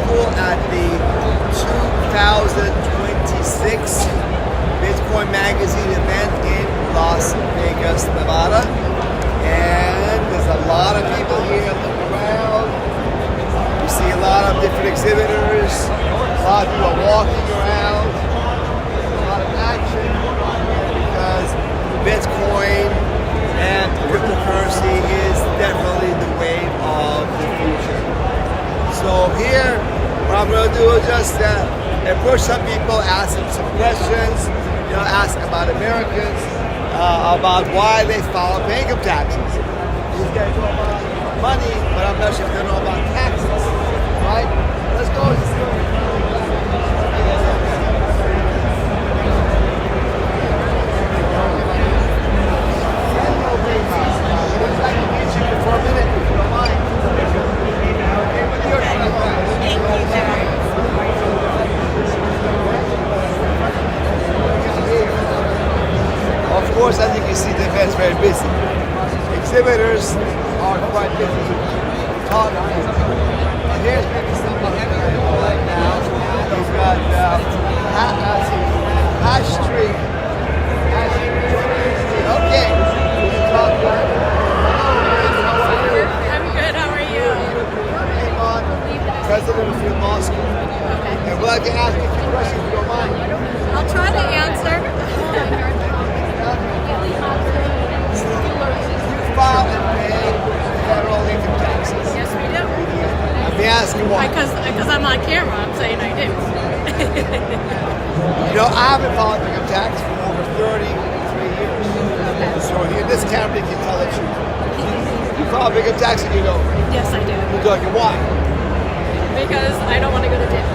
school at the 2026 Bitcoin Magazine event in Las Vegas, Nevada. And there's a lot of people here. Look around. You see a lot of different exhibitors. A lot of people walking around. A lot of action because Bitcoin and cryptocurrency is definitely the wave of the future. So here, what I'm going to do is just approach some people, ask them some questions, ask about Americans, about why they file income taxes. These guys know about money, but I'm not sure if they know about taxes, right? Let's go. For a minute, if you don't mind. Of course, as you can see, the event's very busy. Exhibitors are quite busy. Talking. And here's maybe something right now. He's got Hash Tree. Okay. I'm good. How are you? Peymon, president of Field Law School. Okay. And we'd like to ask you a few questions if you don't mind. I'll try to answer. You file and pay federal income taxes. Yes, we do. Let me ask you why. Because I'm on camera, I'm saying I do. I haven't filed income tax for over 33 years. So here, this camera can tell the truth. You file income tax and you don't. Yes, I do. You're talking why? Because I don't want to go to jail.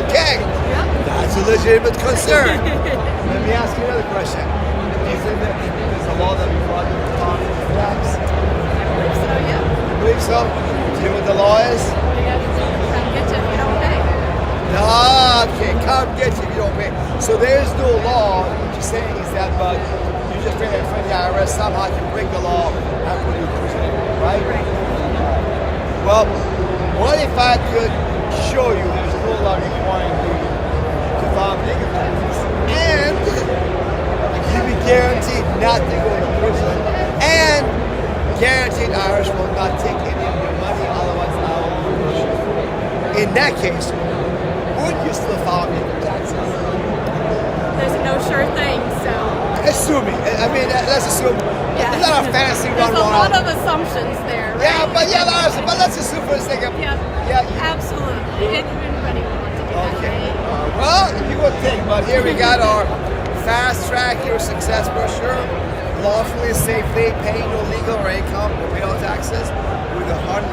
Okay. Yep. That's a legitimate concern. Let me ask you another question. Do you think that there's a law that requires you to file income tax? I believe so, yeah. You believe so? Do you know what the law is? Come get you if you don't pay. No, okay, come get you if you don't pay. So there's no law. What you're saying is that, but you just bring it from the IRS somehow can break the law and put you in prison, right? Right. Well, what if I could show you there's no law requiring you to file income taxes, and you'd be guaranteed not to go to prison, and guaranteed IRS will not take any of your money, otherwise I will punish you. In that case, would you still file income taxes? There's no sure thing, so. Assuming. I mean, let's assume. Yeah. It's not a fantasy There's one. a lot of assumptions there, right? But let's assume for a second. Yeah. Yeah. Absolutely. Anybody would want to do that, Okay. right? Well, you would think, but here we got our fast track your success brochure. Lawfully and safely, paying no legal or income or payroll taxes with 100%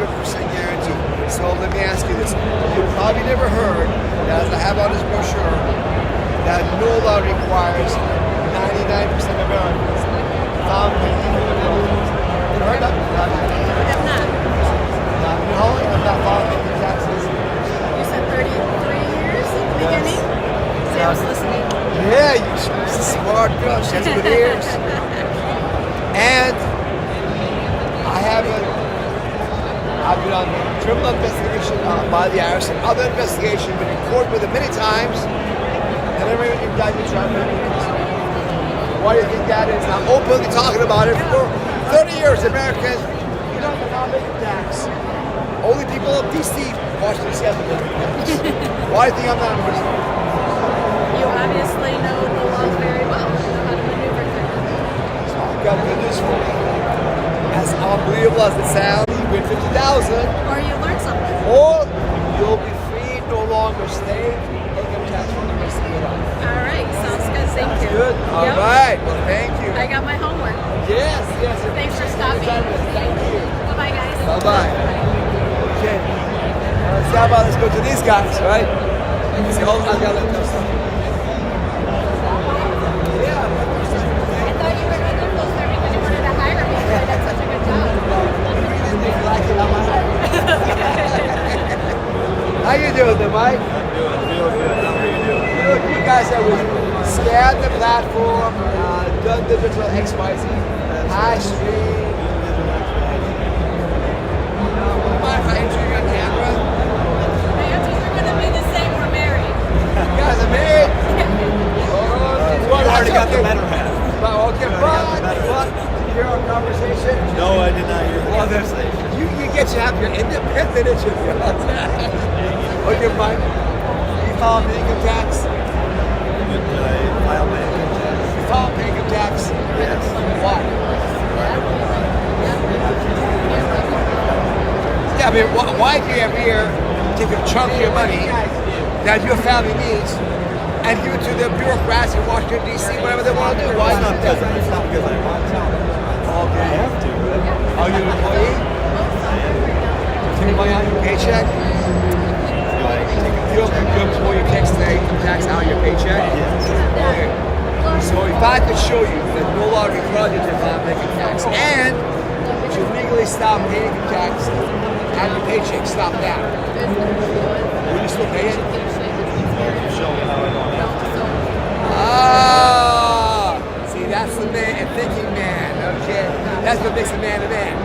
guarantee. So let me ask you this. You probably never heard that, as I have on this brochure, that no law requires 99% of Americans file paying income. You heard that? I have not. How long have not filed income taxes? You said 33 years at the beginning? See, I was listening. Yeah, she's a smart girl. She has good ears. And I've been on criminal investigation by the IRS and other investigation, been in court with it many times, and never even indicted trial. Why do you think that is? I'm openly talking about it for 30 years. Americans, you don't have income tax. Only people of DC, Washington State, why do you think I'm not in prison? You obviously know the laws very well. You know how to maneuver through them. So I've got good news for you. As unbelievable as it sounds, you win 50,000, Or you learn something. or you'll be free, no longer slave, income tax for the rest of your life. All right, sounds good. Thank you. Good. All Yep. right. Well, thank you. I got my homework. Yes. Thanks for stopping. Thank you. Bye-bye, guys. Bye-bye. Okay. Let's how about let's go to these guys, right? See, oh, I got it. Yeah. I thought you were another poster because you wanted to hire me. You did such a good job. How you doing there, Mike? Look, you guys have scanned the platform, done digital XYZ, hash tree. Mind if I enter you on camera? My answers are minute to be honest. Okay, Mike. You file an income tax? File my income tax. You file an income tax? Yes. Why? Yeah, I mean, why do you every year take a chunk of your money that your family needs and give it to the bureaucrats in Washington, D.C., whatever they want to do? Why It's not not? because I want to. Okay. I have to. Are you an employee? Take money out of your paycheck? Do I take a Your employer takes the income tax out of your paycheck? Yes. Okay. So if I could show you that no law requires you to file income tax and to legally stop paying income tax out of your paycheck, stop that. Will you still pay it? Show me how I don't have to. Ah, see, that's the man, a thinking man. Okay, that's what makes a man a man.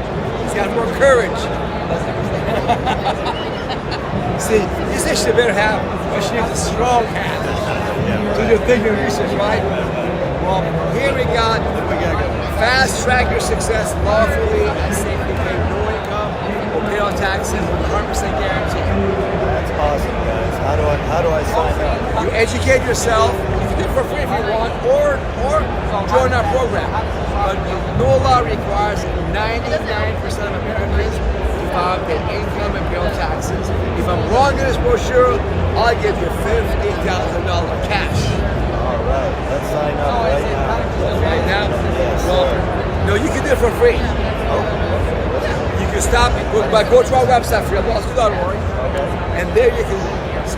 He's got more courage. See, this issue better have what she needs a strong hand. So you're thinking research, right? Well, here we got fast track your success lawfully and safely pay no income or pay on taxes with 100% guarantee. That's awesome, guys. How do I sign up? You educate yourself. You can do it for free if you want, or join our program. But no law requires 99% of Americans to file their income and pay on taxes. If I'm wrong in this brochure, I'll give you $50,000 cash. All right, let's sign up right now. Right now? Yes, Well, sir. no, you can do it for free. You can stop it. Go to our website, freelawschool.org, Okay. and there you can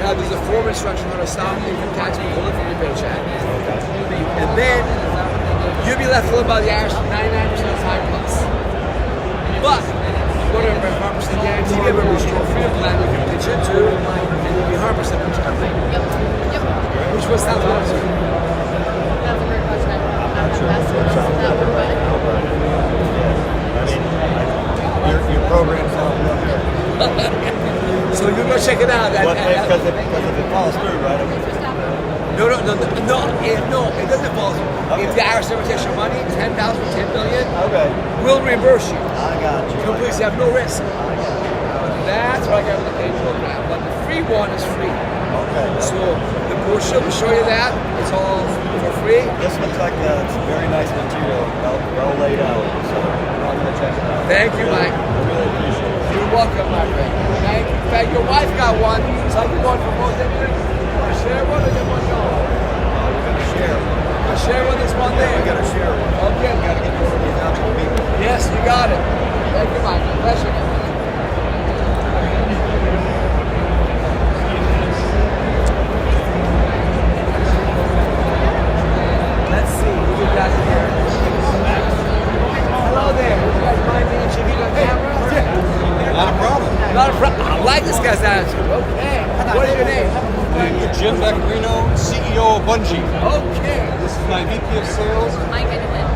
have there's a form instruction on how to stop income tax withholding from your paycheck. And then you'll be left alone by the Irish 99% of the time plus. But go to a 100% guarantee, give a restore freedom plan you can pitch into, and you'll be 100% protected. Which one sounds good to you? That's a great question. I'm not sure that's that one, but I mean, your program sounds good. So you go check it out. Because if it falls through, right? No, it doesn't fall through. Okay. If the Irish never takes your money, 10,000, 10 million, Okay. we'll reimburse you. I got you. Completely, you have no risk. That's what I got with the paid program. But the free one is free. Okay. So the brochure will show you that. It's all for free. This looks like it's very nice material, well laid out. So I'm gonna check it out. Thank you, Mike. I really appreciate it. You're welcome, my friend. Thank you. In fact, your wife got one. So I'm going for both of you. I share one or get one going? We're gonna share. I share one this one there. We gotta share one. Okay. We gotta get this to these out to people. Yes, you got it. Thank you, Mike. Pleasure. Let's see. Who we got here? Hello there. Would you guys mind being interviewed on camera? Not a problem. Not a problem. I like this guy's attitude. Okay. What is your name? Jim Vaccarino, CEO of Bungie. Okay. This is my VP of Sales. Mike and Lynn.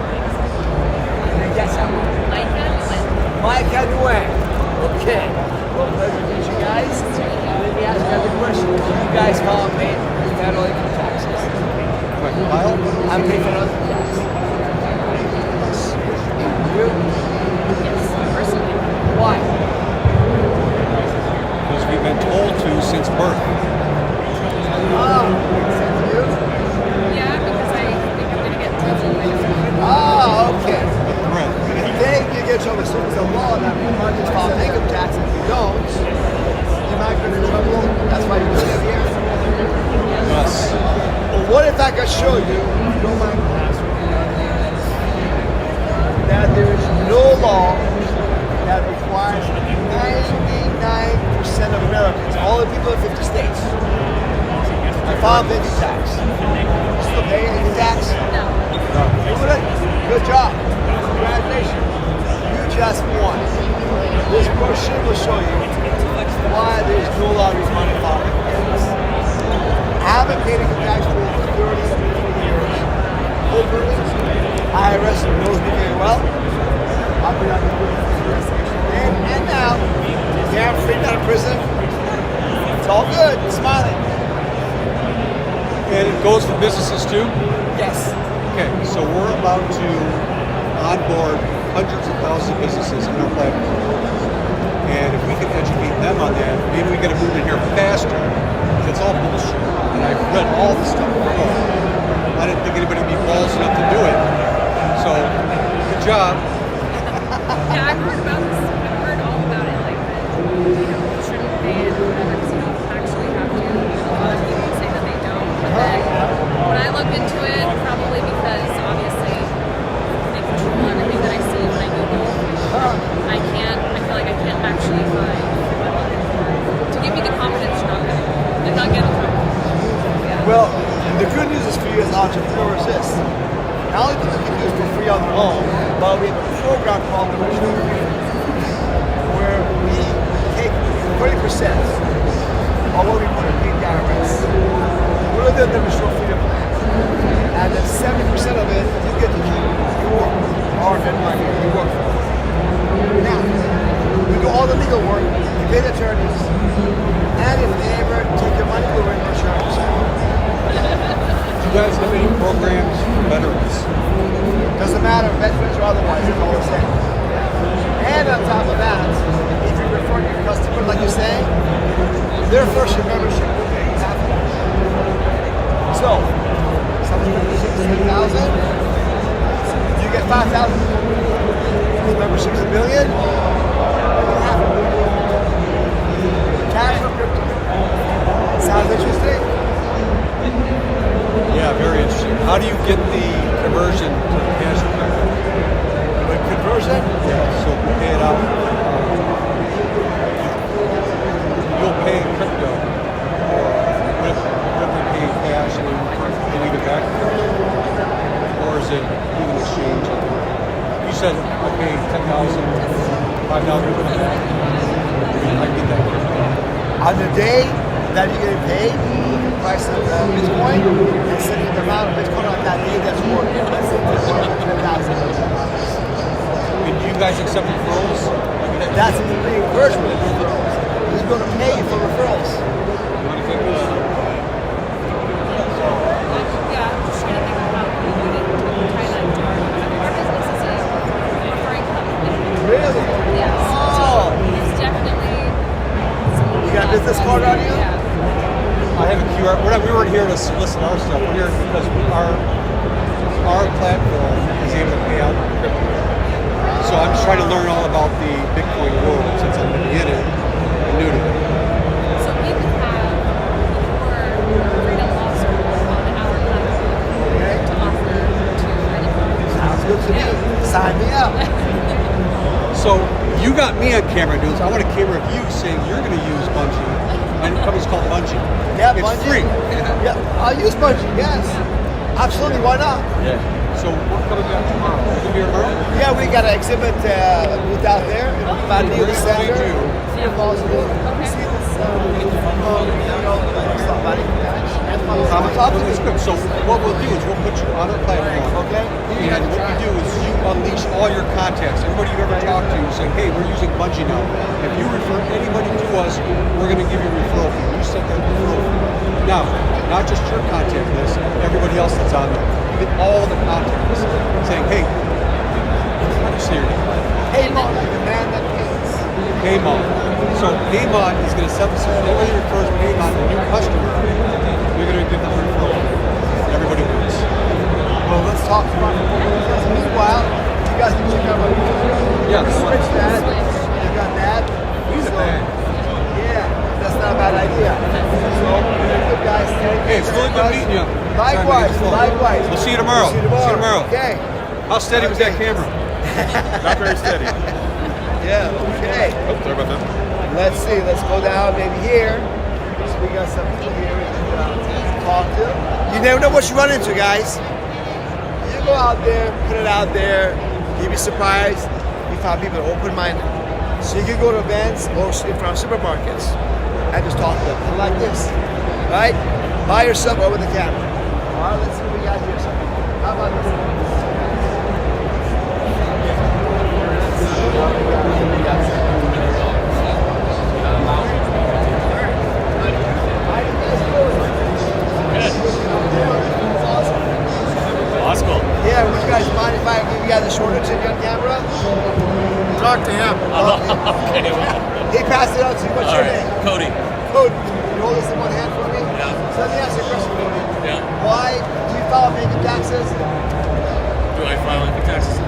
Yes, I'm Mike and Lynn. Mike Nguyen. Okay. Well, pleasure to meet you guys. Let me ask you guys a question. Do you guys file and pay federal income taxes? Kyle? I'm paying federal income tax. You? Yes, personally. Why? Because we've been told to since birth. Ah, you? Yeah, because I think I'm going to get touched by this. Ah, okay. Correct. Then you get trouble. So it's a law that requires you to file income tax. If you don't, you might get in trouble. That's why you do it here. Yes. Well, what if I could show you, if you don't mind me asking, that there is no law that requires 99% of Americans, all the people in 50 states, to file income tax. You still pay income tax? No. Doing it? Good job. Congratulations. You just won. This brochure will show you why there's no law requiring filing income tax. I haven't paid income tax for over 30 years. Openly. IRS knows me very well. I've been on the investigation then and now. Yeah, I'm free out of prison. It's all good. I'm smiling. And it goes for businesses too? Yes. Okay, so we're about to onboard hundreds of thousands of businesses on our platform. And if we can educate them on that, maybe we get to move in here faster. Because it's all bullshit. And I've read all the stuff before. I didn't think anybody would be balls enough to do it. So, good job. Yeah, I've heard about this. I've heard all about it. Like that, you shouldn't pay it or whatever because you don't actually have to. A lot of people say that they don't. But then when I looked into it, probably because obviously they control everything that I see when I Google. I feel like I can't actually find to give me the confidence to not get in trouble. Yeah. Well, the good news is for you as entrepreneurs is not only do we can use for free on their own, but we have a program called the Original Freedom, where we take 30% of what we put in pay IRS. We're the Original Freedom Plan. And then 70% of it, you get to keep your hard-earned money you work for. Now, we do all the legal work, we pay the attorneys, and if they ever take your money, we'll reimburse your insurance. Do you guys have any programs for veterans? Doesn't matter, veterans or otherwise, it's all the same. And on top of that, if you refer to your customer, like you say, their first year membership will pay half of that. So, something membership is 3,000, you get 5,000. If membership is $1 million, half of it. Cash or crypto. Sounds interesting? Yeah, very interesting. How do you get the conversion to the cash crypto? The conversion? Yeah, so if we pay it out, you'll pay in crypto with the paying cash and then leave it back. Or is it even exchange? You said I pay 10,000, 5,000 for that. I get that crypto. On the day that you get paid, the price of Bitcoin, and sending the amount of Bitcoin on that day, that's worth, let's say, $10,000. And do you guys accept referrals? That's the reimbursement of referrals. Who's going to pay you for referrals? You want to take this? Yeah, I'm just trying to think about Thailand. Our business is a referring company. Really? Yes. Oh. So it's definitely. You got a business card on you? Yeah. I have a QR. We weren't here to solicit our stuff. We're here because our platform is able to pay out crypto. So I'm just trying to learn all about the Bitcoin world since I'm in it and new to it. So we would have your freedom law school on our platform to offer to anyone. Sounds good to me. Sign me up. So you got me on camera, dudes. I want a camera of you saying you're going to use Bungie. My company's called Bungie. Yeah, it's Bungie. free. Yeah, I'll use Bungie, yes. Absolutely, why not? Yeah. So we're coming back tomorrow. You gonna be here tomorrow? Yeah, we got an exhibit booth out there by the We're center. going to. Yeah. See this, somebody. It's good. So what we'll do is we'll put you on our platform. Okay. And what you do is you unleash all your contacts. Everybody you've ever talked to, you say, hey, we're using Bungie now. If you refer anybody to us, we're going to give you a referral fee. You set that referral fee. Now, not just your contact list, everybody else that's on there. You get all the contacts saying, hey, how do you say your name? Peymon, like the man that pays. Peymon. So Peymon is going to set this. Everybody refers Peymon to a new customer. You're going to give them a referral fee. Everybody wins. Well, let's talk about it. Meanwhile, you guys can check out my Yeah. switch that. You got that. He's a man. Yeah, that's not a bad idea. So, good guys. Hey, it's really good meeting you. Likewise, likewise. We'll see you tomorrow. See you tomorrow. Okay. How steady was that camera? Not very steady. Yeah, okay. Oh, sorry about that. Let's see. Let's go down maybe here. So we got some people here we can talk to. You never know what you run into, guys. You go out there, put it out there. You'd be surprised. You find people open-minded. So you can go to events or in front of supermarkets and just talk to them. And like this, right? By yourself or with the camera. All right, let's see what we got here. So, how about this? Law school. Yeah, would you guys mind if I give you guys a shorter tip on camera? Talk to him. Okay. hold this in one hand for me? Yeah. So let me ask you a question for you. Yeah. Why do you file income taxes? Do I file income taxes?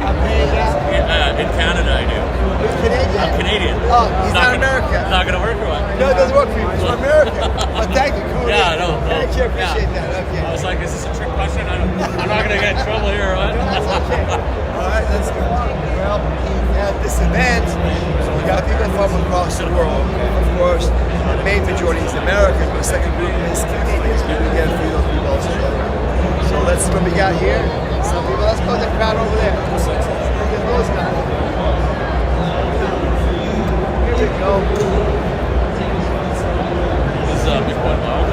I'm paying that. In Canada, I do. You're Canadian? I'm Canadian. Oh, he's not gonna- American. It's not going to work or what? No, it doesn't work for you. It's for American. But thank you, Cody. Yeah, no. Thank you. Appreciate Yeah. that. Okay. I was like, is this a trick question? I'm not going to get in trouble here or what? That's okay. All right, let's go. Well, at this event, we got people from across the world. Of course, the main majority is American, but the second group is Canadians. We get a few of those people also. So let's see what we got here. Some people, let's go to the crowd over there. Look at those guys. Here we go. Is Bitcoin wild?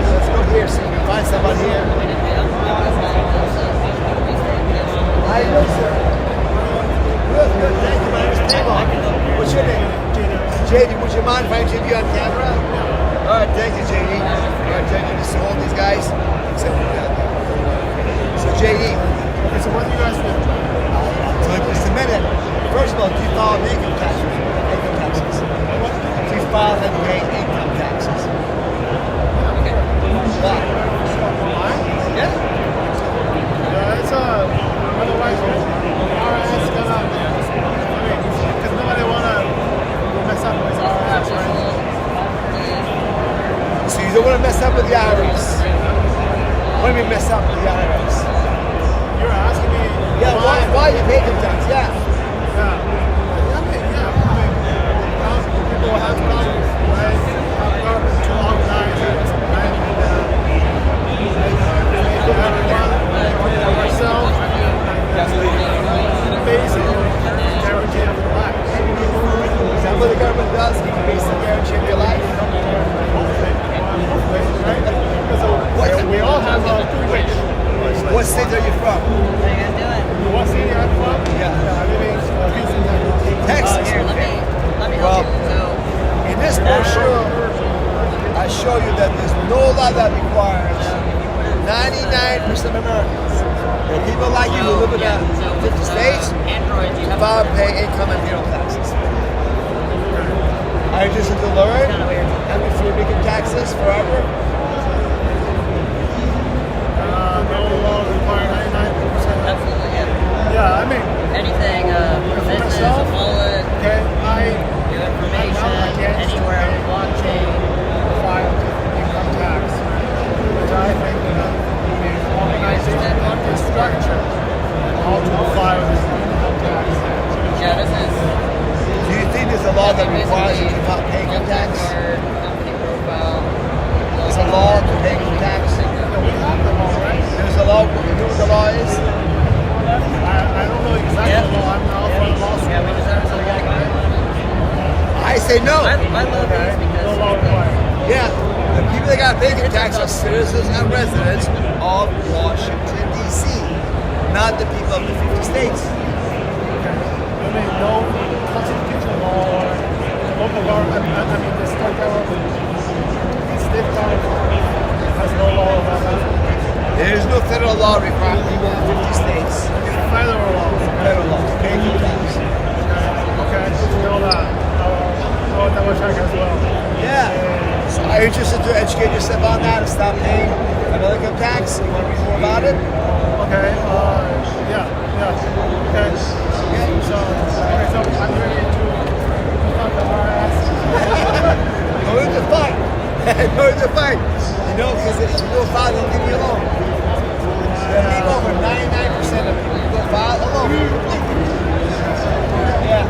Let's go here, see if we can find somebody here. How you doing, sir? Good, good. Thank you. My name is Peymon. What's your name? JD. Would you mind if I interview you on camera? All right, thank you, JD. All right, JD, just to hold these guys. So, JD. Okay, so what do you guys do? So, just a minute. First of all, do you file income taxes? Income taxes. Do you file and pay income taxes? Why? Yeah. It's otherwise RS gonna, because nobody wanna mess up with RS, right? So you don't want to mess up with the IRS. What do you mean mess up with the IRS? You're asking me Yeah, why you pay income tax? Yeah. People have problems, right? Have problems to organize it, right? Everyone, ourselves, basic guarantee of your life. Is that what the government does? Give you basic guarantee of your life? Right? Because we all have a privilege. What state are you from? What city I'm from? Yeah. I live in Houston, Texas. Texas. Here, let me Well, help you. So, in this brochure, I show you that there's no law that requires 99% of Americans, and people like you who live in the 50 states, Android, you have file, pay income and payroll taxes. Are you interested to learn? Have you free income taxes forever? No law require 99%. absolutely Yeah, I mean, anything, business, a wallet, can I your information, anywhere on the blockchain. file income tax? Which I think that the organization got the structure how to file this income tax. Yeah, this is Do you think there's a law that requires you to not pay income tax? card, company profile. There's a law to pay income tax? We have them all, right? There's a law, you know what the law is? I don't know exactly Yeah. the law. I'm not from law school. Yeah, we just have some I say no. I love these No law because required. Yeah, the people that got to pay income tax are citizens and residents of Washington, D.C., not the people of the 50 states. I mean, no constitutional law or local government, I mean, the state government, has no law about that. There is no federal law requiring people in 50 states. Federal law. Federal law to pay income tax. Okay, good to know that. I'll double check as well. Yeah. So are you interested to educate yourself on that and stop paying federal income tax? You want to read more about it? Okay, yeah. Okay. So I'm ready to talk to RS. No need to fight. No need to fight. You know, because if you go file, they'll leave you alone. Leave over 99% of people. You go file alone. Yeah.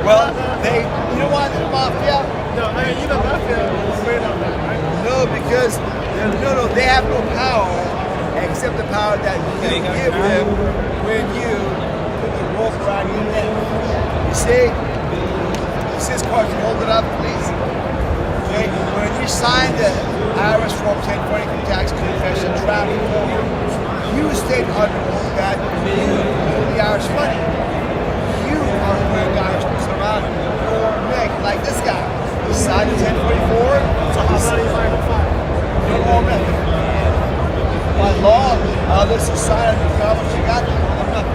Well, you don't want the mafia? No, I mean, even mafia is afraid of that, right? No, because they have no power except the power that you give them when you put the rope around your neck. You see? You see this card? Can you hold it up, please? Okay. When you sign the IRS Form 10 for income tax confession travel form, you state under oath that you owe the IRS money. You are the one guy who's around your neck, like this guy. He signed the 1044. So how about if I go file? No more method. By law, this society, the government, you got, I'm not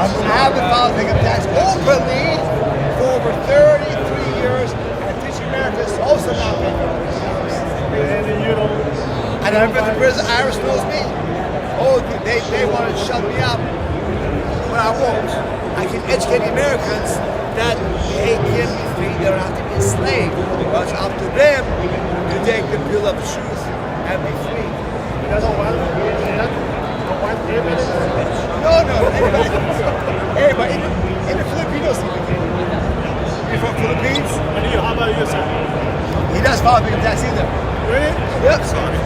I haven't filed income tax openly for over 33 years, and Teaching America is also not paying income tax. And you don't. And I've been to prison. Iris knows me. Oh, they want to shut me up, but I won't. I can educate Americans that they can be free. They don't have to be enslaved. But it's up to them to take the pill of truth and be free. You don't want evidence. No. Everybody in the Filipinos, you're from Philippines. And you, how about you, sir? He does file income tax either. Really? Yep. Sorry.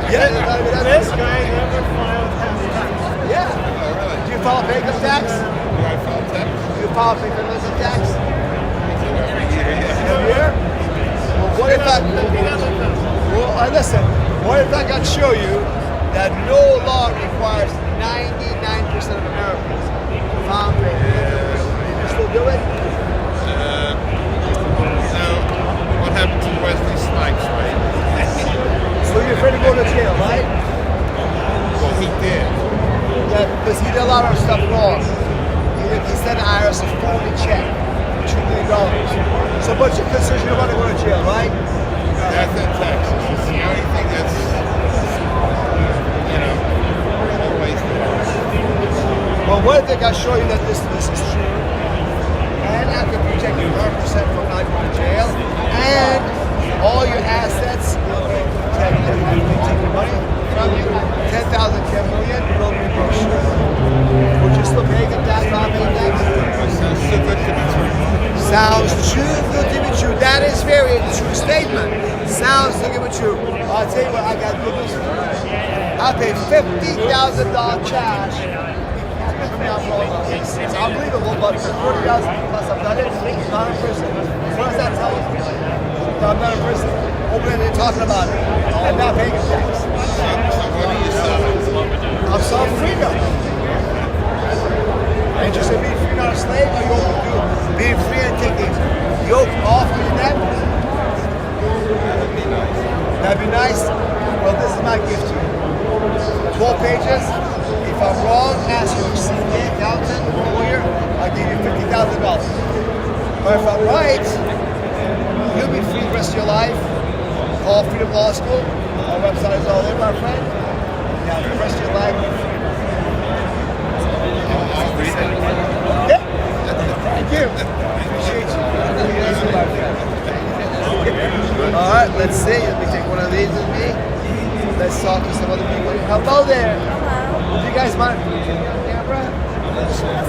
Yeah. This guy never filed tax. Yeah. Do you file income tax? Do I file tax? Do you file income tax? Every year, yeah. Every year? Well, what if listen, what if I can show you that no law requires 99% of Americans to file income? You still do it? So, what happened to Wesley Snipes, right? So you're afraid to go to jail, right? Well, he did. Yeah, because he did a lot of stuff wrong. He sent the IRS a phony check for $2 million. So, but you consider you don't want to go to jail, right? Death and taxes. It's the only thing that's, always there. Well, what if I show you that this is true? And I can protect you 100% from not going to jail. And all your assets will be protected. I will take your money from you. 10,000, 10 million will be brochured. Would you still pay income tax, not pay tax? Sounds too good to be true. Sounds too good to be true. That is very true statement. Sounds too good to be true. I'll tell you what, I got good news for you. I paid $50,000 cash. It's unbelievable, but for $40,000 plus I've done it. I'm not in prison. What does that tell you? I'm not in prison. Open and talking about it. I'm not paying tax. So what are you selling? I'm selling freedom. Are you interested in being free, not a slave? Are you open to being free and taking yoke off your neck? That'd be nice. That'd be nice. Well, this is my gift to you. 12 pages. If I'm wrong, ask your CPA, accountant, lawyer. I'll give you $50,000. But if I'm right, you'll be free the rest of your life. Call Freedom Law School. Our website is all there, my friend. Now, the rest of your life, you're free. Yeah. Thank you. Appreciate you. All right, let's see. Let me take one of these with me. Let's talk to some other people. Hello there. Hello. Do you guys mind if we get on camera? That's okay.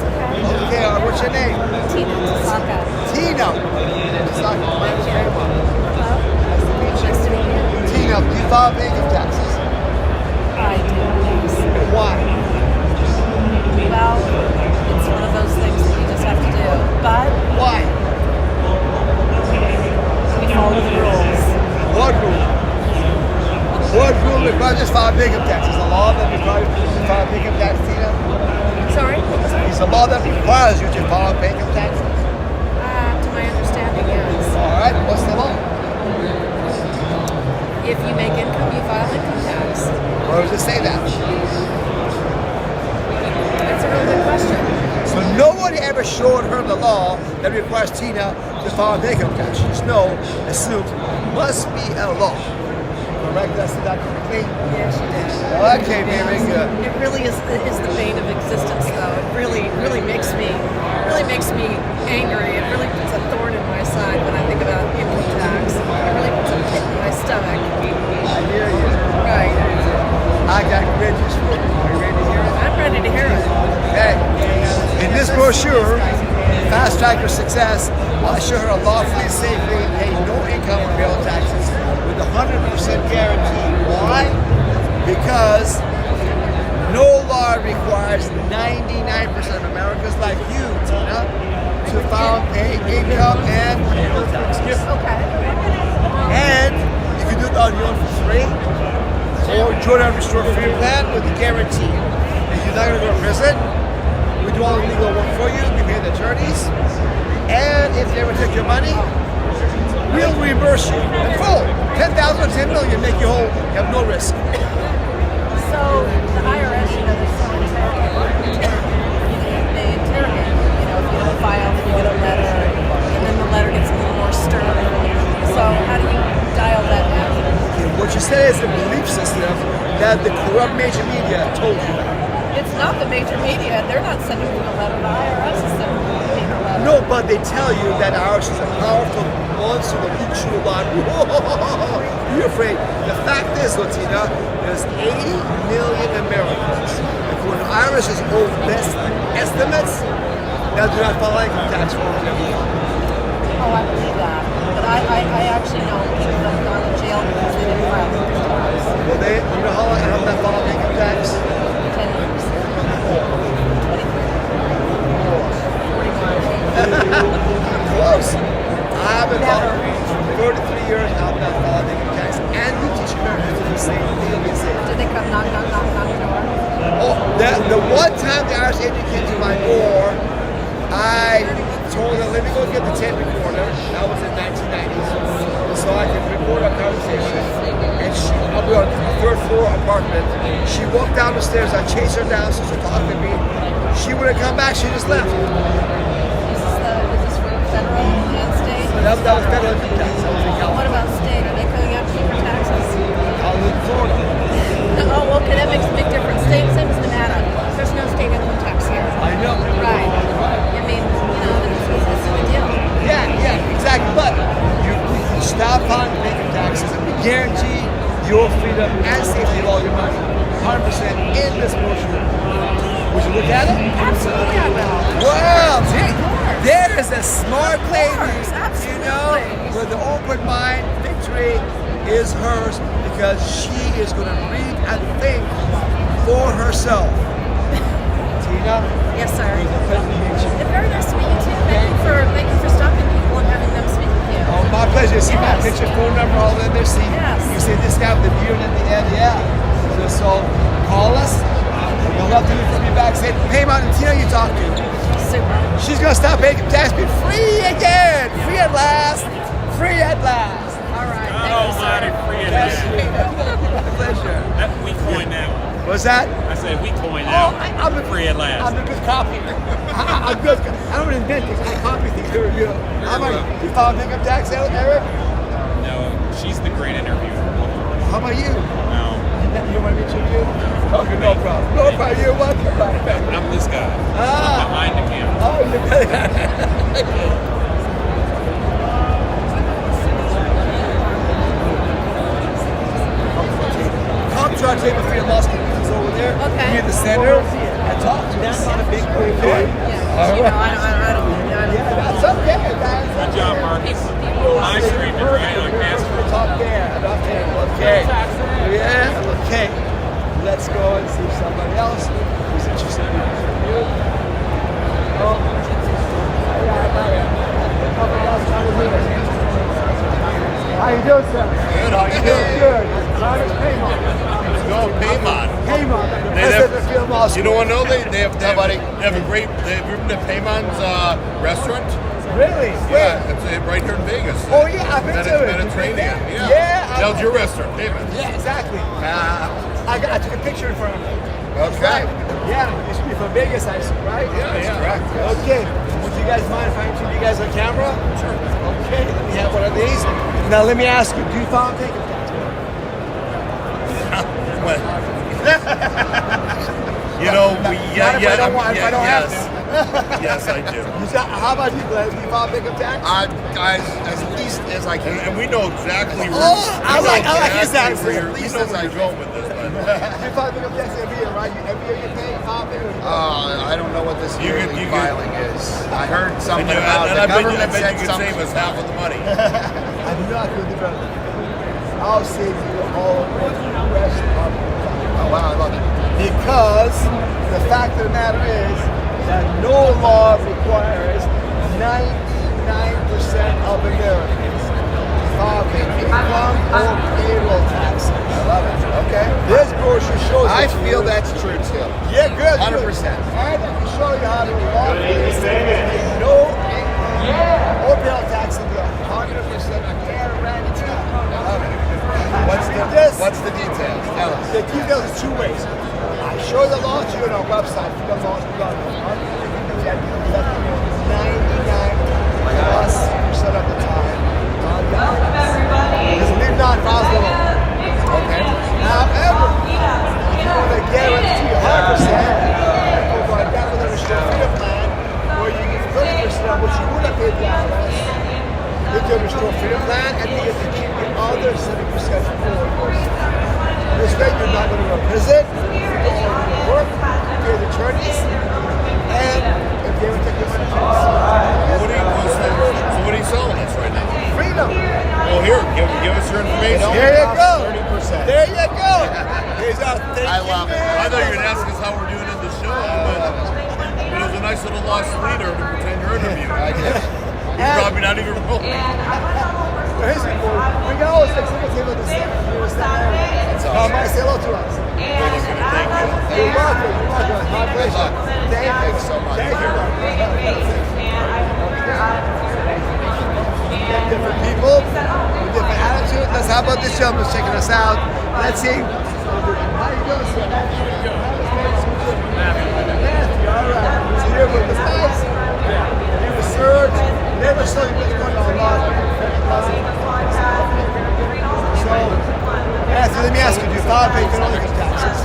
Okay, what's your name? Tina Tasaka. Tina. Tasaka. My name is Peymon. Hello. Nice to meet you. Tina, do you file income taxes? I do, yes. Why? Well, it's one of those things that you just have to do. But Why? we follow the rules. What rule? What rule requires us to file income taxes? The law that requires you to file income tax, Tina? Sorry? It's a law that requires you to file income taxes. To my understanding, yes. All right, what's the law? If you make income, you file income tax. Where does it say that? That's a really good question. So nobody ever showed her the law that requires Tina to file an income tax. She just assumed must be a law. Correct? That's that correctly? Yes, you did. Okay, very good. It really is the bane of existence, though. It really makes me angry. It really puts a thorn in my side when I think about income tax. It really puts a pit in my stomach. I hear you. Right. I got great news for you. Are you ready to hear it? I'm ready to hear it. Okay. In this brochure, Fast Track Your Success, I'll show her a lawfully, safely, pay no income or bail taxes with 100% guarantee. Why? Because no law requires 99% of Americans like you, Tina, to file and pay income and payroll taxes. Okay. And you can do it on your own for free, or join our Restore Free plan with a guarantee. And you're not going to go to prison. We do all the legal work for you. We pay the attorneys. And if they ever take your money, we'll reimburse you in full. 10,000 or 10 million, make you whole. You have no risk. So the IRS, they're so intelligent. They sterling. So how do you dial that down? What you say is a belief system that the corrupt major media told you about. It's not the major media. They're not sending you a letter. The IRS is sending you a letter. No, but they tell you that ours is a powerful monster that eats you alive. You're afraid. The fact is, Latina, there's 80 million Americans, according to IRS's own best estimates, that do not file income tax forms every year. Oh, I believe that. But I actually know people that have gone to jail because they didn't file their tax. Well, you know how long I have not filed income tax? 10 years. 23. Close. I've been filing 33 years, I've not filed income tax. And we teach Americans to do the same thing. Did they come knock your door? Oh, the one time the IRS agent came to my door, I told her, let me go get the tape recorder. That was in 1990s. So I could record our conversation. And I'll be on a third floor apartment. She walked down the stairs. I chased her down so she was talking to me. She wouldn't come back. She just left. Is this for federal and state? That was federal income tax. That was in What California. about state? Are they coming after you for taxes? I was in Florida. Oh, okay, that makes a big difference. Same as Nevada. There's no state income tax here. I know. Right. I mean, this is a big deal. Yeah, exactly. But you stop on income taxes and we guarantee your freedom and safety of all your money. 100% in this brochure. Would you look at it? Absolutely, I will. Well, see, course. there is a smart lady, absolutely. with an open mind. Victory is hers because she is going to read and think for herself. Tina? Yes, sir. It was a pleasure to meet you. It's very nice to meet you too. Thank you for stopping people and having them speak with you. Oh, my pleasure. See my Yes. picture, phone number, all in there. See, Yes. you see this guy with the beard in the end, yeah. So call us. We'll love to hear from you back. Say, Peymon and Tina, you talk to. Super. She's gonna stop paying tax, be free again. Free at last. Free at last. All right. God Thank you, sir. almighty, free it Yes. is. My pleasure. We coined that one. What's that? I said we coined Oh, that I'm one. Free at last. I'm a good copier. I'm good. I don't invent things. I copy things. Here we go. You file income tax, Eric? No, she's the great interviewer. How about you? No, You want me to interview? Okay, no problem. No problem. You're welcome. I'm this guy. Ah. I'm behind the camera. Oh, you're good. Come to our table for your law school meetings over there. Okay. Be in the center and talk to us. Not a big group. Yeah. I don't. Yeah, that's okay. Good job, Marcus. Live streaming, right? On Castro. Talk there. Okay. Yeah. Okay. Let's go and see somebody else who's interested in you. Oh. How you doing, sir? Good, how you doing? Good. My name is Peymon. Go, Peymon. Peymon. They President of Field Law School. You don't want to know they have a great. They've been to Peymon's restaurant. Really? Yeah, it's right here in Vegas. Oh yeah, I've been to it. Mediterranean. Yeah. Yeah. That was your restaurant, Peymon. Yeah, exactly. I took a picture in front of it. Okay. Yeah, it should be from Vegas, I assume, right? That's correct. Okay. Would you guys mind if I interview you guys on camera? Sure. Okay, let me have one of these. Now let me ask you, do you file income tax? You know, we Not if I don't want- if I don't have yes. Yes, I do. How about you, Glenn? Do you file income tax? Guys, as least as I can, and we know exactly where. I like his answer. At least as I go with this, but You file income tax every year, right? Every year you pay, file income. I don't know what this You yearly could- you could- filing is. I heard something and about I the bet government you said could something. save us half of the money. I'm not going to do that. I'll save you all the rest of the time. Oh wow, I love it. Because the fact of the matter is that no law requires 99% of Americans file income or payroll taxes. I love it. Okay. This brochure shows I it to feel you. that's true too. Yeah, good. 100%. And I can show you how to log this. No income or payroll tax in the 100% of guaranteed. What's the details? Tell us. The details is two ways. I show the law to you on our website. Freedomlaws.com. 99+% of the time. get a restore freedom plan, and you get to keep the other 70% forward. This way, you're not going to go to prison, work, pay the attorneys, and if they would take this into So what are you selling us right now? freedom. Well, here, give us your information. There you go. 30%. There you go. Here's our thank I you, love it. I man. thought you were going to ask us how we're doing in the show, but it was a nice little lost leader to pretend you're interviewing. I did. You're probably not even real. Here's the board. We can always fix anything with the same. Come by, say hello to us. Thank you. You're welcome. You're welcome. My pleasure. Thank you. Thanks so much. Thank you. Different people with different attitude. Let's how about this gentleman checking us out? Let's see. How you doing, sir? Matthew, all right. So you're with the guys? You research. Never saw you Bitcoin a lot. So, Matthew, let me ask you, do you file pay federal income taxes?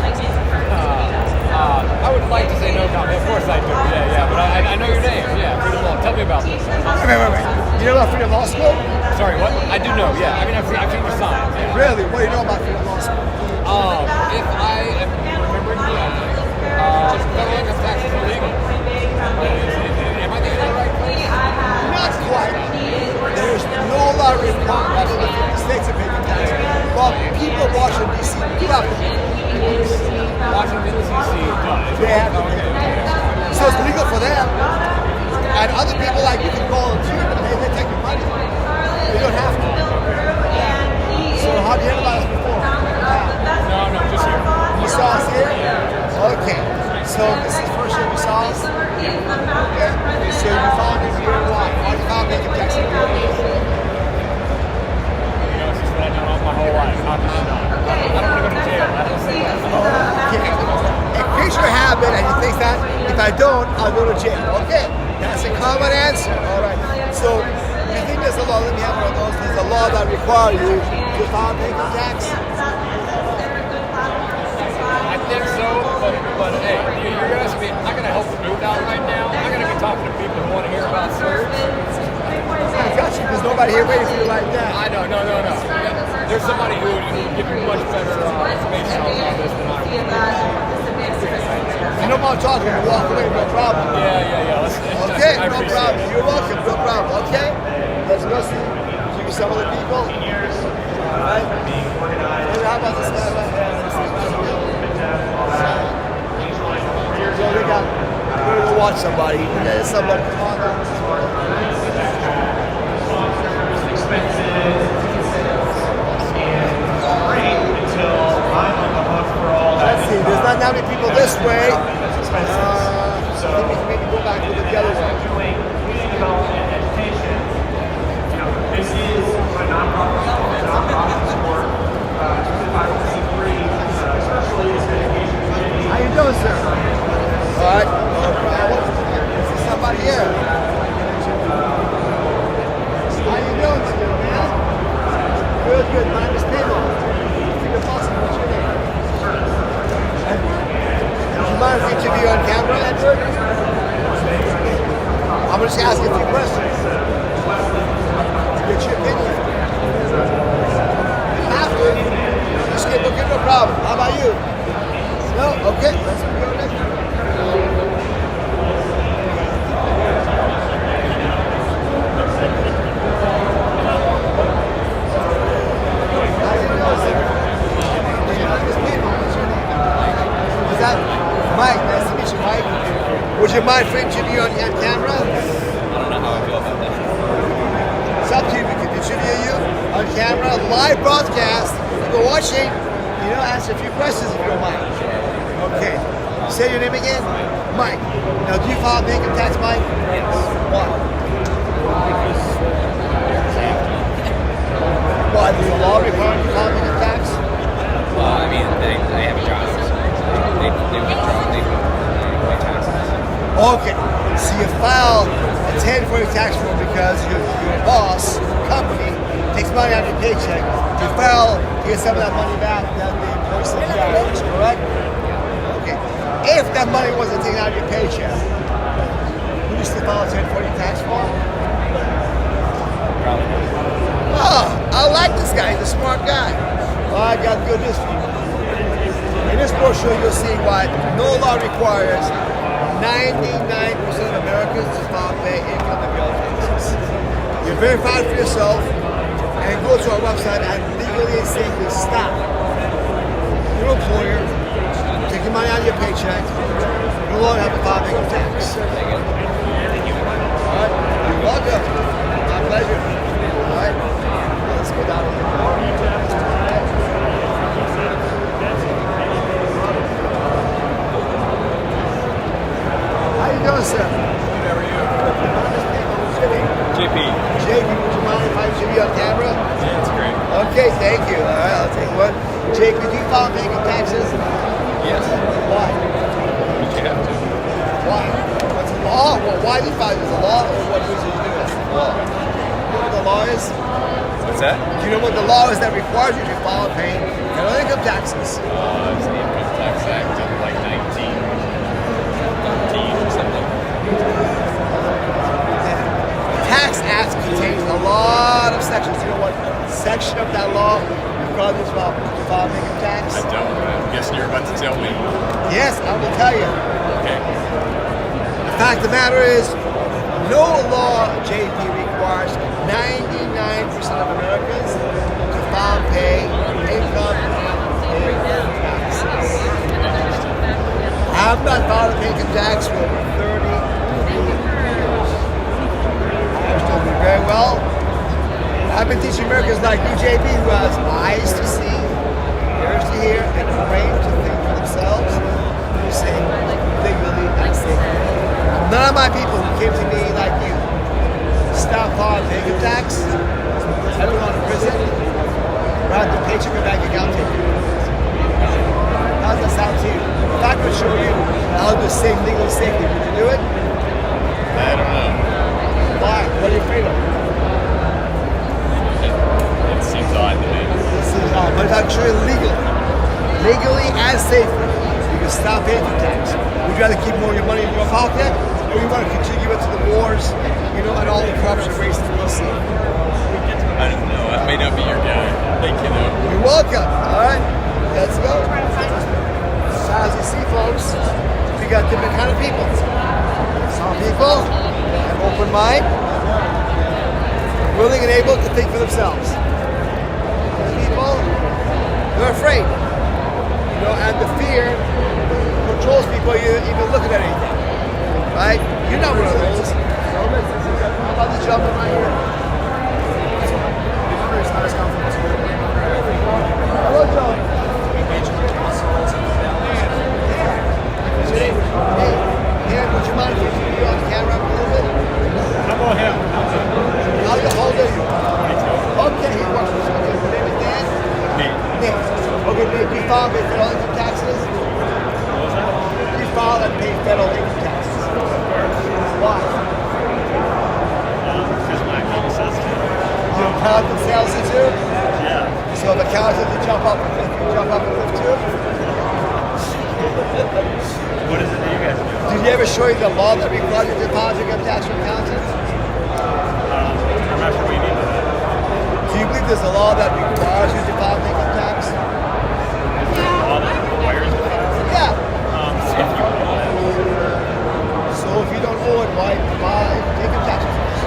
I would like to say no comment. Of course I do. Yeah. But I know your name. Yeah. Freedom Law. Tell me about this. Wait. You know about Freedom Law School? Sorry, what? I do know. Yeah. I mean, I've seen your sign. Yeah. Really? What do you know about Freedom Law School? If I am remembering correctly, federal income tax is illegal. Am I thinking that right? Not quite. There's no law requiring the 50 states to pay the tax. But people in Washington, D.C. do have to pay. Washington, D.C. does. They have to pay. So it's legal for them. And other people, like, you can volunteer to pay, they take your money. They don't have to. So how do you hear about us before? No, just here. You saw us here? Okay. So this is the first year we saw us? Okay. So you found it here, why? Why you found income tax in your It's just what I've done all my whole life. I don't want to go to jail. Okay. A creature habit, and he thinks that if I don't, I'll go to jail. Okay. That's a common answer. All right. So you think there's a law? Let me have one of those. There's a law that requires you to file income tax. I think so, but hey, you're gonna ask me. I'm not gonna help the move out right now. I'm gonna be talking to people who want to hear about search. I got you. There's nobody here waiting for you right now. I know, no. There's somebody who would give you much better information on this than I would. You don't want to talk, you can walk away, no problem. Yeah. Okay, I no appreciate problem. it. You're welcome, no problem. Okay? Let's go see some of the people. Alright? And how about this guy right here? So they got, we're going to go watch somebody. There's somebody. Come on down. Let's see, there's not that many people this way. Maybe go back to the other way. This is a nonprofit support, 501c3, especially as education community. How you doing, sir? All right. No problem. There's somebody here. How you doing, sir, man? Good. My name is Peymon. You're possible. What's your name? Would you mind if we interview you on camera, Edward? I'm just asking a few questions. Get your opinion. You have to. Just get no problem. How about you? No? Okay. Let's go next. Is that Mike? Nice to meet you, Mike. Would you mind for interview on camera? I don't know how I feel about that. It's up to you. We can interview you on camera, live broadcast. People watching, answer a few questions if you don't mind. Okay. Say your name again? Mike. Now, do you file the income tax, Mike? Yes. Why? Why? Does the law require you to file income tax? Well, I mean, they have a job. They withdraw. They pay taxes. Okay. So you file a 1040 tax form because your boss, company, takes money out of your paycheck. You file to get some of that money back that the employee sent you out, correct? Okay. If that money wasn't taken out of your paycheck, would you still file a 1040 tax form? Probably. guy's a smart guy. Well, I got good news for you. In this brochure, you'll see why no law requires 99% of Americans to file pay income and real taxes. You verify it for yourself and go to our website and legally and safely stop your employer taking money out of your paycheck. You no longer have to file income tax. All right? You're welcome. My pleasure. All right? Let's go down on the board. How you doing, sir? How are you? Jimmy. JP. JP, would you mind if I should be on camera? Yeah, that's great. Okay, thank you. All right, I'll take one. JP, do you file income taxes? Yes. Why? But you have to. Why? What's the law? Well, why do you file? Is it the law or what reason you do it? Law. You know what the law is? What's that? Do you know what the law is that requires you to file and pay federal income taxes? It's the Income Tax Act of like 1913 or something. The Tax Act contains a lot of sections. Do you know what section of that law requires you to file income tax? I don't. I'm guessing you're about to tell me. Yes, I will tell you. Okay. The fact of the matter is, no law, JP, requires 99% of Americans to file and pay income and taxes. I've not filed a income tax for over 30 years. I understand me very well. I've been teaching Americans like you, JP, who has eyes to see, ears to hear, and a brain to think for themselves. You say, legally and safely. None of my people who came to me like you stop filing income tax, ever gone to prison, rather than paycheck or bank account taken. How does that sound to you? If I could show you how to save legally safely, would you do it? I don't know. Why? What are you afraid of? It seems odd to me. This is but if I could show you legally and safely, you can stop paying income tax. Would you rather keep more of your money in your pocket, or you want to continue into the wars, you know, and all the corruption raised in DC? I don't know. I may not be your guy. Thank you, though. You're welcome. All right, let's go. So as you see, folks, we got different kind of people. Some people have open mind, willing and able to think for themselves. Other people, they're afraid. You know, and the fear controls people even looking at anything. Right? You're not one of those. How about this gentleman right here? Hello, John. Hey, Dan, would you mind if you be on the camera a little bit? How about him? How old are you? 22. Okay, he works for somebody. Your name is Dan? Nate. Okay, Nate, you file and pay federal income taxes? What was that? You file and pay federal income taxes. Why? Because my accountant says to. Your accountant sells it too? Yeah. So the accountant to jump up and lift too? What is it that you guys do? Did he ever show you the law that requires you to deposit income tax from accountants? I'm not sure what you mean by that. Do you believe there's a law that requires you to deposit income tax? All that requires it. Yeah. If you want it. So if you don't owe it, why income tax returns?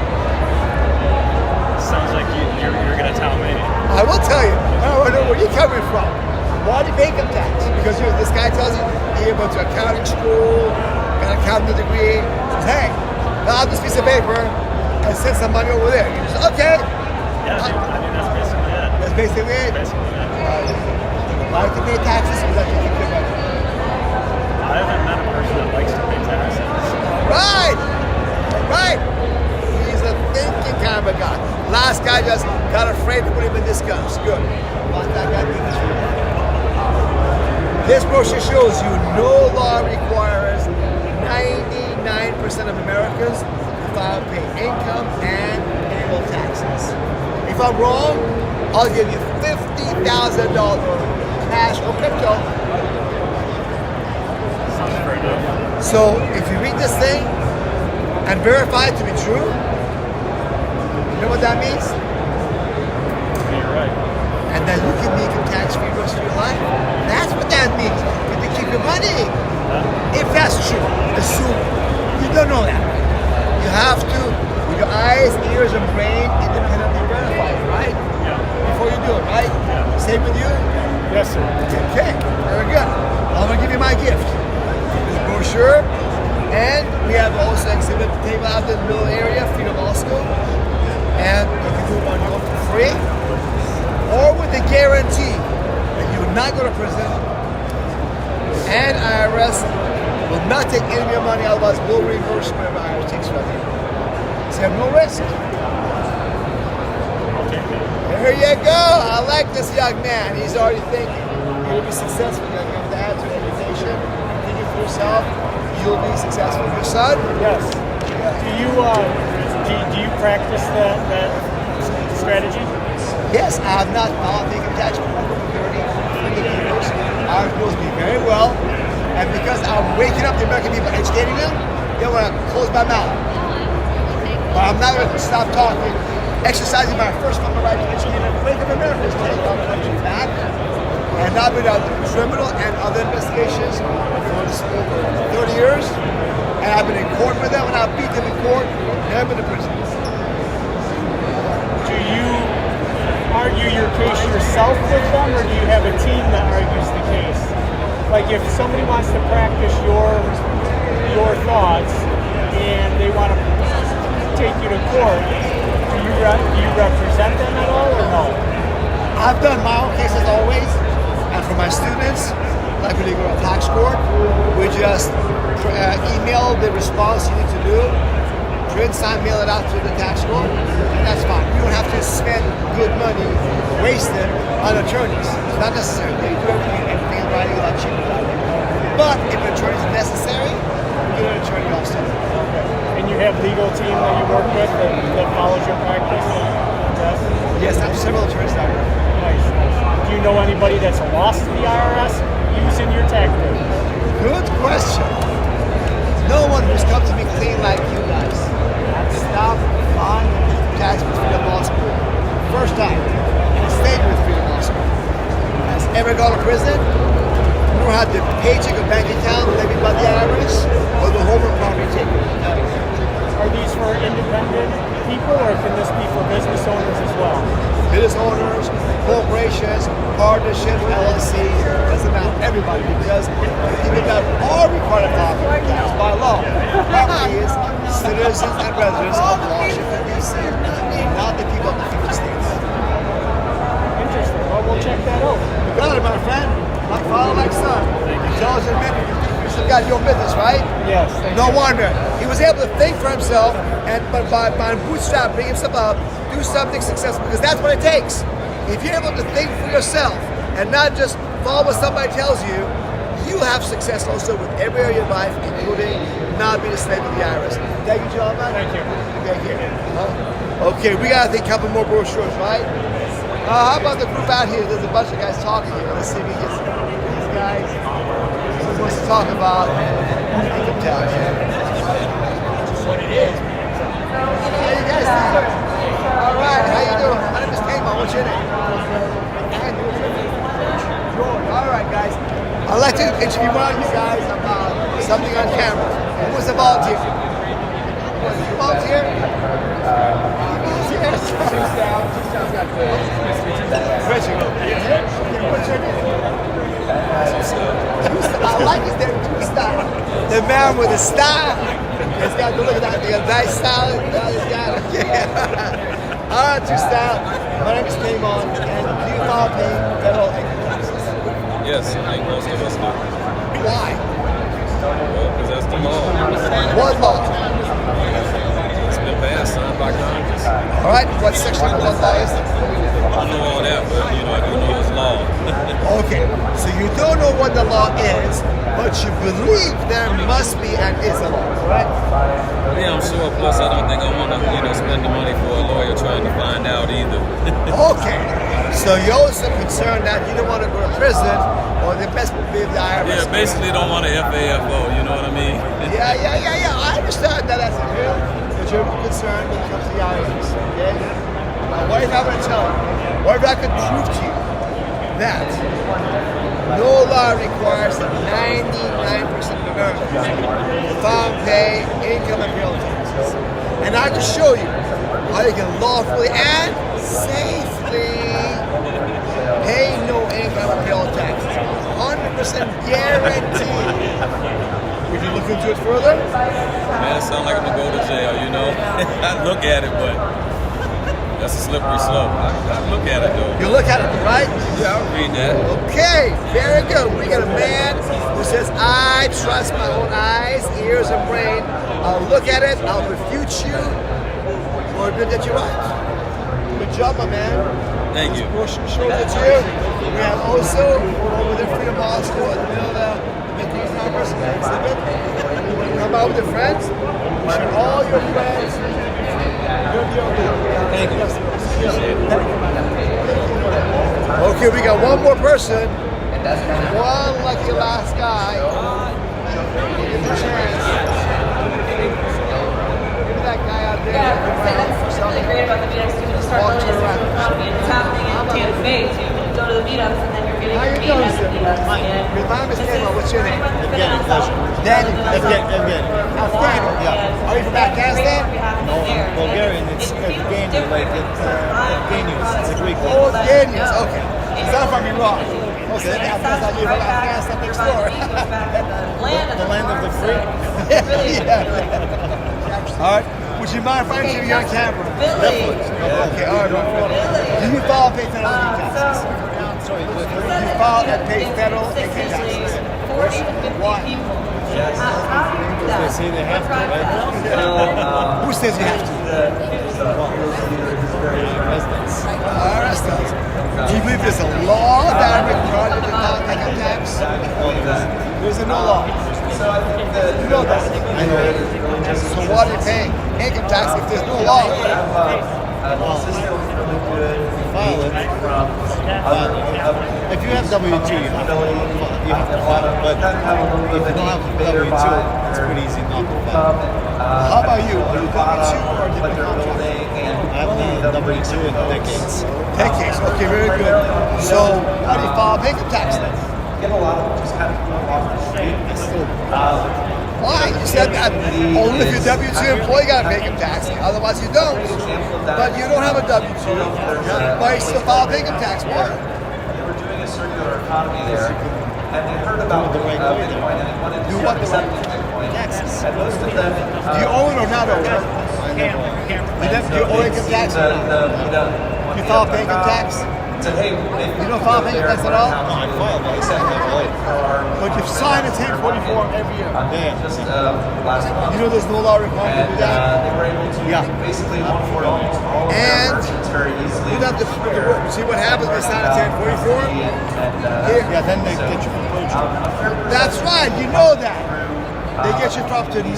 Sounds like you're going to tell me. I will tell you. I don't know where you're coming from. Why do you pay income tax? Because this guy tells you he went to accounting school, got an accounting degree, says, hey, fill out this piece of paper and send some money over there. You just, okay. Yeah, I mean that's basically it. That's basically it. Basically it. Why do you pay taxes? Because that's what you keep your money. I haven't met a person that likes to pay taxes. Right. Right. He's a thinking kind of a guy. Last guy just got afraid to put him in discuss. Good. Last that guy did this. This brochure shows you no law requires 99% of Americans to file and pay income and payroll taxes. If I'm wrong, I'll give you $50,000 cash or crypto. Sounds fair enough. So if you read this thing and verify it to be true, you know what that means? You're right. and that you can be income tax free the rest of your life. That's what that means. You can keep your money. If that's true, assume you don't know that. You have to, with your eyes, ears, and brain, independently verify it, right? Before you do it, right? Same with you? Yes, sir. Okay, very good. I'm gonna give you my gift. This brochure, and we have also exhibit table out in the middle area, Freedom Law School, and you can do it on your own for free, or with the guarantee that you will not go to prison, and IRS will not take any of your money, otherwise we'll reimburse whatever IRS takes from you. So you have no risk. There you go. I like this young man. He's already thinking. You'll be successful. You're going to add to education. Thinking for yourself. You'll be successful. Your son? Yes. Do you practice that strategy? Yes, I have not followed income tax for over 30 years. Ours goes me very well. And because I'm waking up the American people, educating them, they want to close my mouth. But I'm not going to stop talking. Exercising my First Amendment right to educate and wake up Americans take our country back. And I've been on criminal and other investigations for over 30 years. And I've been in court with them, and I've beat them in court. Never been to prison. Do you argue your case yourself with them, or do you have a team that argues the case? Like if somebody wants to practice your thoughts and they want to take you to court, do you represent them at all or no? I've done my own cases always, and for my students, like when they go to tax court, we just email the response you need to do, print, sign, mail it out to the tax court, and that's fine. You don't have to spend good money wasted on attorneys. It's not necessary. They do everything in writing a lot cheaper that way. But if an attorney is necessary, get an attorney also. And you have legal team that you work with that follows your practice? Yes, I have several attorneys that work. Nice. Do you know anybody that's lost to the IRS using your tactic? Good question. No one who's come to me clean like you guys. Stop on tax with Freedom Law School. First time. And stayed with Freedom Law School. Has ever gone to prison? Nor had the paycheck or bank account levied by the IRS or the home or property taken. Are these for independent people, or can this be for business owners as well? Business owners, corporations, partnerships, LLC, doesn't matter, everybody, because people that are required to file tax by law. Property is citizens and residents of Washington, D.C., not the people of the 50 states. Interesting. Well, we'll check that out. You got it, my friend. Like father, like son. Intelligent man. You still got your business, right? Yes. No wonder. He was able to think for himself, and but by bootstrapping himself up, do something successful, because that's what it takes. If you're able to think for yourself and not just follow what somebody tells you, you have success also with every area of your life, including not being a slave to the IRS. Thank you, John. Thank you. Thank you. Okay, we got to think a couple more brochures, right? How about the group out here? There's a bunch of guys talking here. Let's see if we get these guys. Who wants to talk about income tax? What it is. Hey, you guys. All right, how you doing? My name is Peymon. What's your name? Andrew. George. All right, guys. I'd like to interview one of you guys about something on camera. Who was a volunteer? Was you a volunteer? Yes. Richard. What's your name? I like his name, Two Style. The man with the style. He's got to look at that. He got a nice style. He's got it. Yeah. All right, Two Style. My name is Peymon, and do you file pay federal income taxes? Yes, like most of us do. Why? Well, because that's the law. What law? It's been passed, signed by Congress. All right, what section of what law is it? I don't know all that, but I do know it's law. Okay, so you don't know what the law is, but you believe there must be and is a law, correct? Yeah, I'm sure. Plus, I don't think I want to, spend the money for a lawyer trying to find out either. Okay, so you're also concerned that you don't want to go to prison, or the best would be the IRS. Yeah, basically don't want a FAFO, you know what I mean? Yeah. I understand that that's a real, but you're concerned when it comes to the IRS, okay? What if I were to tell you? What if I could prove to you that no law requires 99% of Americans to file and pay income and payroll taxes? And I can show you how you can lawfully and safely pay no income and payroll taxes. 100% guaranteed. Would you look into it further? Man, it sounds like I'm gonna go to jail, you know? I look at it, but that's a slippery slope. I look at it though. You look at it, right? Yeah, I'll read that. Okay, very good. We got a man who says, I trust my own eyes, ears, and brain. I'll look at it, I'll refute you, or admit that you're right. Good job, my man. Thank you. We'll show it to you. We have also, over the Freedom Hall School at the middle of the campus exhibit. Come out with your friends. Show all your friends. Thank you. Appreciate it. Okay, we got one more person. One lucky last guy. Give him a chance. Give me that guy out there. Yeah, I was gonna say that's really great about the meetups. You can just start learning this economy, and it's happening in Tampa Bay too. You can go to the meetups, and then you're getting How your you feet doing, at the sir? meetups. Mike, And your name is this Peymon. What's your name? pretty much been out. Danny. Afghanistan. Yeah. Are you from Afghanistan? No, Bulgarian. It's Evgeny, like it's Evgenius. It's a Greek word. Oh, Evgenius. Okay. Sound from me wrong. Okay, I guess I live in Afghanistan next door. The land of the free. Yeah. All right. Would you mind if I interview you on camera? Billy. Okay, all right, my friend. Do you file and pay federal income taxes? Sorry, Do you file and pay federal income taxes? 40 to 50 Why? people. How do you do that? They say they have to, right? Who says you have to? Residents. IRS does. Do you believe there's a law that requires you to file income tax? There's a no law. You know that. I know. So why are you paying income tax if there's no law? File it. If you have W-2, you have to file it. But if you don't have W-2, it's pretty easy not to file. How about you? Are you W-2 or different contract? I haven't done W-2 in decades. Decades. Okay, very good. So how do you file income tax then? I still Why? You said that only if you're a W-2 employee got to pay income tax. Otherwise you don't. But you don't have a W-2. But you still file income tax. Why? They were doing a circular economy there, and they heard about the right way Bitcoin, and they wanted to Do what the accept right way? Bitcoin. Taxes. And most of them, Do you owe it or not owe it? Do you owe income tax or not? Do you file income tax? said, hey, you don't file income tax at all? No, I filed, but I said I have late. But you sign a 1040 form every year. Yeah. Just last month. You know there's no law requirement to do that? They were able to basically onboard almost all of their merchants very easily. You don't have to put the work. See what happens when you sign a 1040 form? Yeah, then they get you from perjury. That's right, you know that. They get you for up to 9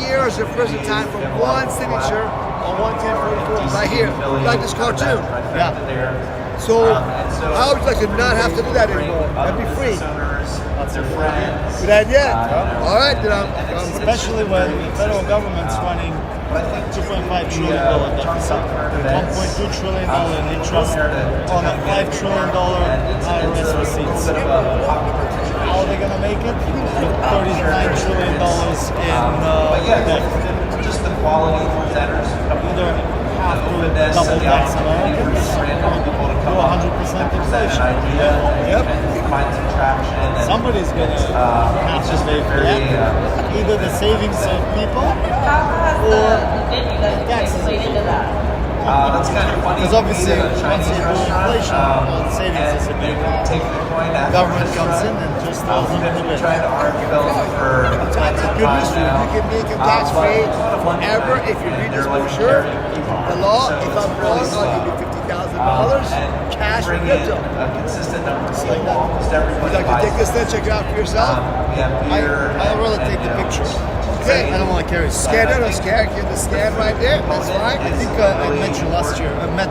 years of prison time for one signature on one 1040 form. Right here, like this cartoon. Yeah. So, how would you like to not have to do that anymore? That'd be free. That's a friends. Good idea. All right, then especially when the federal government's running $2.5 trillion deficit, $1.2 trillion in interest on a $5 trillion IRS receipts. How are they going to make it? $39 trillion in debt. Just the quality centers. Either have to double tax Americans, do 100% inflation. Yep. Find some traction. Somebody's going to have to pay for that. Either the savings of people or taxes. That's kind of funny. Because obviously, once you do inflation, the savings is a big government comes in and just throws them in the bin. Trying to argue for that's a good news for you. You can make it tax free forever if you read this brochure. The law, if I'm wrong, I'll give you $50,000 cash or crypto. A consistent number of people, almost everybody. Would you like to take this then, check it out for yourself? We have beer. I'll rather take the picture. Okay. I don't want to carry scan. No, scan. Get the scan right there. That's fine. I think I met you last year. I met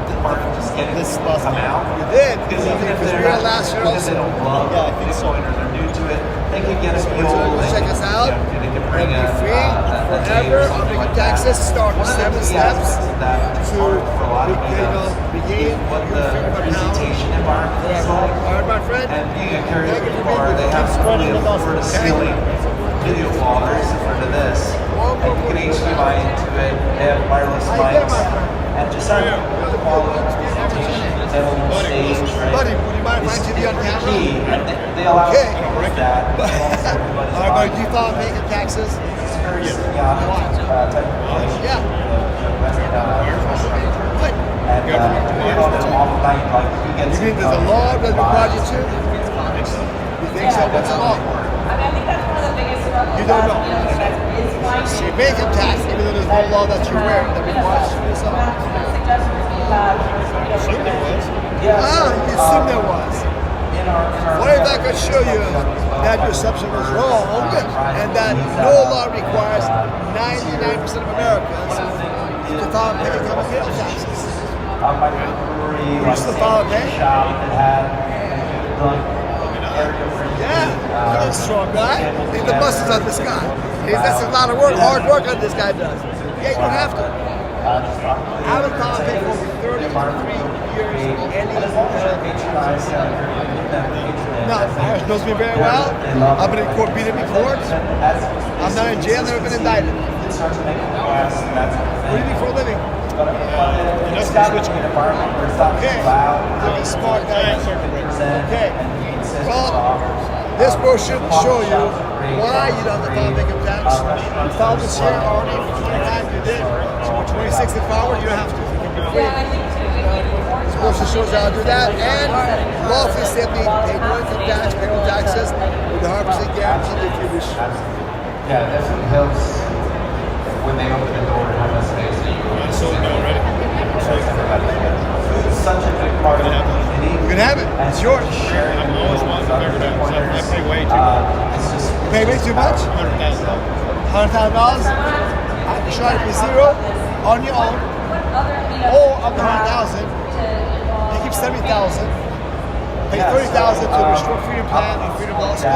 this last year. You did. Because we were last year also. Yeah, I think so. They're new to it. They could get a feel. Check us out. They can It'll bring be in free forever. I'll make taxes. Start with 7 steps to begin what the presentation environment is like. All right, my friend. And being a karaoke bar, they have fully floor to ceiling video bloggers in front of this. And you can HDMI into it. They have wireless mics. And just have the quality of presentation. They have a little stage, right? Buddy, would you mind if I do the on camera? Key. And they allow us to do that. All right, do you file making taxes? Yeah. You mean there's a law that requires you to? You think so? What's the law? I think that's one of the biggest struggles. You don't know. Is finding. So you make a tax even though there's no law that you're aware of that requires you to do something. Suggestions you have. Assume there was. Ah, you assume there was. What if I could show you that your assumption was wrong and that no law requires 99% of Americans to file and pay income and sales taxes? Would you still file and pay? Yeah, you're a strong guy. Think the muscles on this guy. That's a lot of work, hard work on this guy does. Yeah, you don't have to. I haven't filed and paid for over 33 years No, Irish knows me very well. I've been in court, beat him in court. I'm not in jail, never been indicted. What do you do for a living? Okay, you're a smart guy. Okay, well, this brochure will show you why you don't have to file income tax. You filed this year already, for 29 you did. So for 26 and forward, you don't have to. This brochure shows you how to do that, and lawfully simply pay no income tax, pay no taxes, with the 100% guarantee if you wish. Yeah, that helps when they open the door to have a space that you I'm sold already. It's such a big part of the community. You can have it. It's yours. I'm always wanting to figure it out. I pay way too much. It's just You pay way too much? $100,000. $100,000? I'm sure it be zero on your own, or up to 100,000. You keep 70,000. Pay 30,000 to restore freedom plan and freedom law school.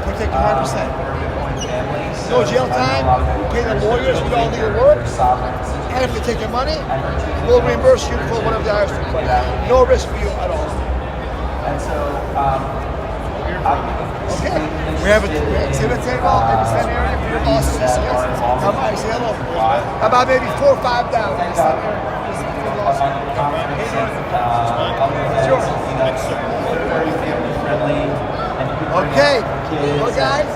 Protect 100%. No jail time. We pay the lawyers with all legal work. And if they take your money, we'll reimburse you for whatever the IRS requires. No risk for you at all. And so, okay. We have a exhibit table in the same area for your bosses to see us. Come by, say hello. How about maybe 4 or 5 down in the same area? Okay. Well, guys,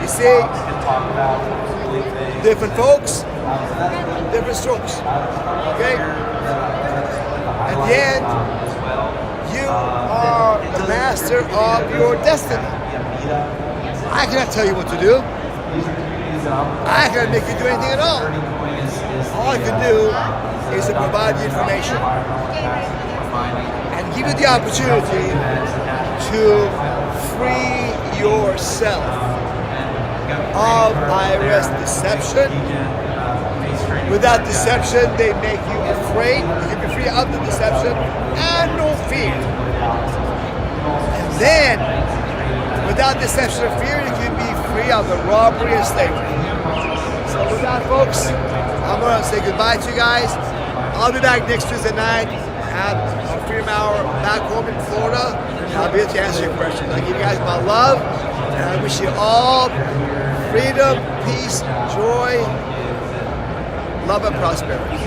you see, different folks, different strokes. Okay? At the end, you are the master of your destiny. I cannot tell you what to do. I cannot make you do anything at all. All I can do is to provide the information and give you the opportunity to free yourself of IRS deception. Without deception, they make you afraid. You can be free of the deception and no fear. And then, without deception or fear, you can be free of the robbery and slavery. So with that, folks, I'm going to say goodbye to you guys. I'll be back next Tuesday night at our Freedom Hour back home in Florida. I'll be able to answer your questions. I give you guys my love, and I wish you all freedom, peace, joy, love, and prosperity.